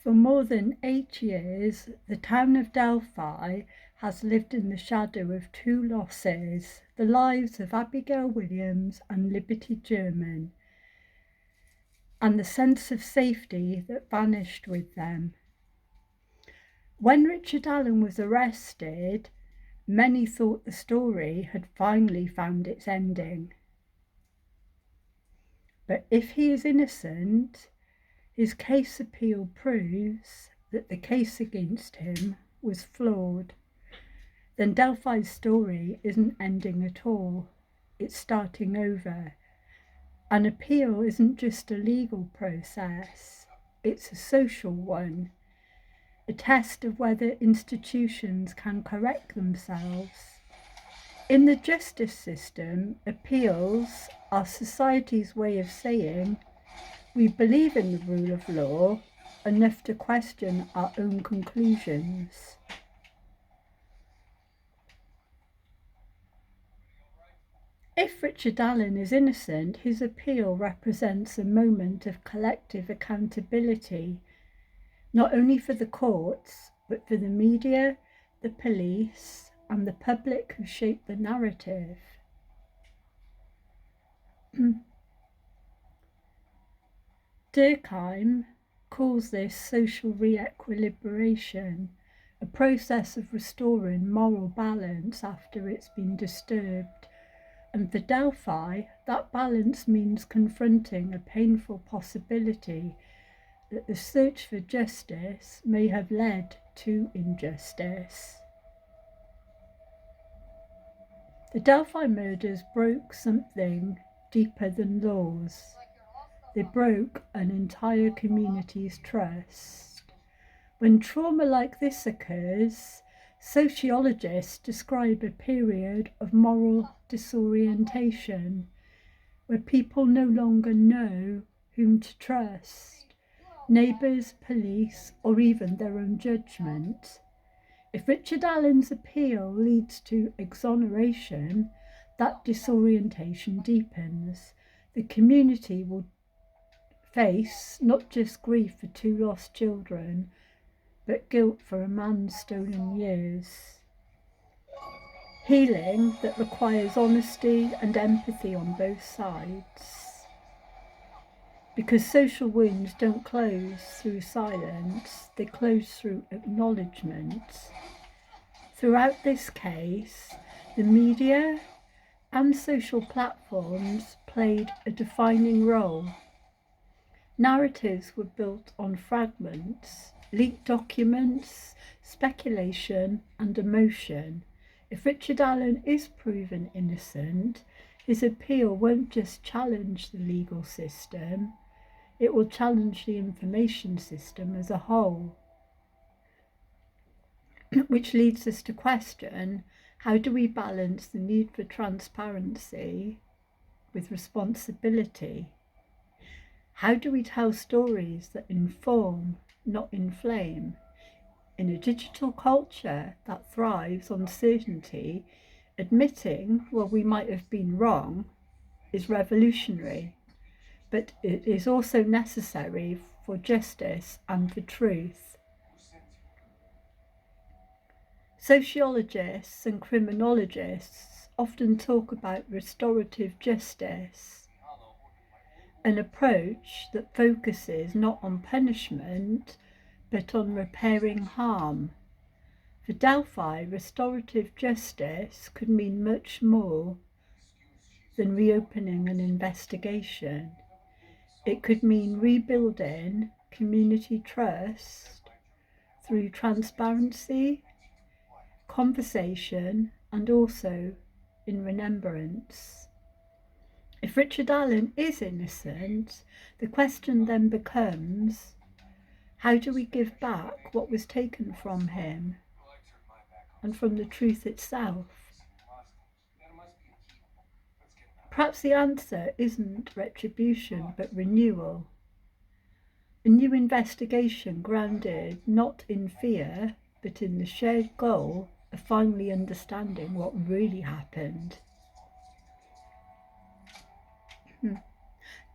For more than 8 years, the town of Delphi has lived in the shadow of two losses, the lives of Abigail Williams and Liberty German, and the sense of safety that vanished with them. When Richard Allen was arrested, many thought the story had finally found its ending. But if he is innocent, his case appeal proves that the case against him was flawed. Then Delphi's story isn't ending at all, it's starting over. An appeal isn't just a legal process, it's a social one, a test of whether institutions can correct themselves. In the justice system, appeals are society's way of saying, we believe in the rule of law enough to question our own conclusions. If Richard Allen is innocent, his appeal represents a moment of collective accountability, not only for the courts, but for the media, the police, and the public who shape the narrative. Durkheim calls this social re-equilibration, a process of restoring moral balance after it's been disturbed. And for Delphi, that balance means confronting a painful possibility that the search for justice may have led to injustice. The Delphi murders broke something deeper than laws. They broke an entire community's trust. When trauma like this occurs, sociologists describe a period of moral disorientation, where people no longer know whom to trust, neighbours, police, or even their own judgment. If Richard Allen's appeal leads to exoneration, that disorientation deepens. The community will face not just grief for two lost children, but guilt for a man's stolen years. Healing that requires honesty and empathy on both sides. Because social wounds don't close through silence, they close through acknowledgement. Throughout this case, the media and social platforms played a defining role. Narratives were built on fragments, leaked documents, speculation, and emotion. If Richard Allen is proven innocent, his appeal won't just challenge the legal system, it will challenge the information system as a whole. Which leads us to question, how do we balance the need for transparency with responsibility? How do we tell stories that inform, not inflame? In a digital culture that thrives on certainty, admitting, well, we might have been wrong, is revolutionary, but it is also necessary for justice and for truth. Sociologists and criminologists often talk about restorative justice, an approach that focuses not on punishment, but on repairing harm. For Delphi, restorative justice could mean much more than reopening an investigation. It could mean rebuilding community trust through transparency, conversation, and also in remembrance. If Richard Allen is innocent, the question then becomes, how do we give back what was taken from him and from the truth itself? Perhaps the answer isn't retribution, but renewal. A new investigation grounded not in fear, but in the shared goal of finally understanding what really happened.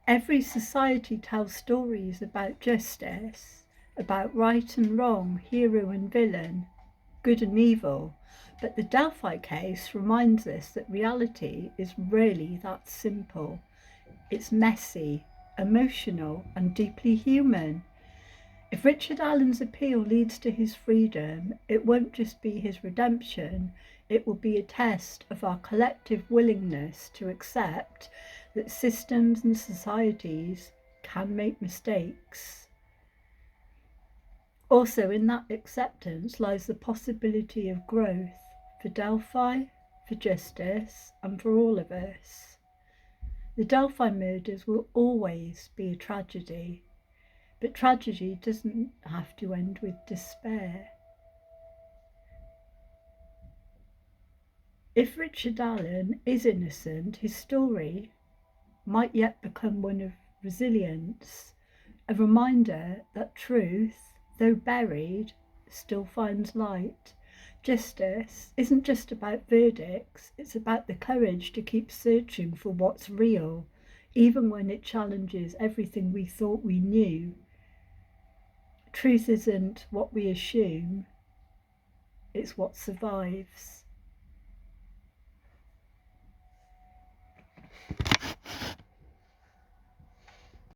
Every society tells stories about justice, about right and wrong, hero and villain, good and evil. But the Delphi case reminds us that reality is really that simple. It's messy, emotional, and deeply human. If Richard Allen's appeal leads to his freedom, it won't just be his redemption, it will be a test of our collective willingness to accept that systems and societies can make mistakes. Also, in that acceptance lies the possibility of growth for Delphi, for justice, and for all of us. The Delphi murders will always be a tragedy, but tragedy doesn't have to end with despair. If Richard Allen is innocent, his story might yet become one of resilience, a reminder that truth, though buried, still finds light. Justice isn't just about verdicts, it's about the courage to keep searching for what's real, even when it challenges everything we thought we knew. Truth isn't what we assume, it's what survives.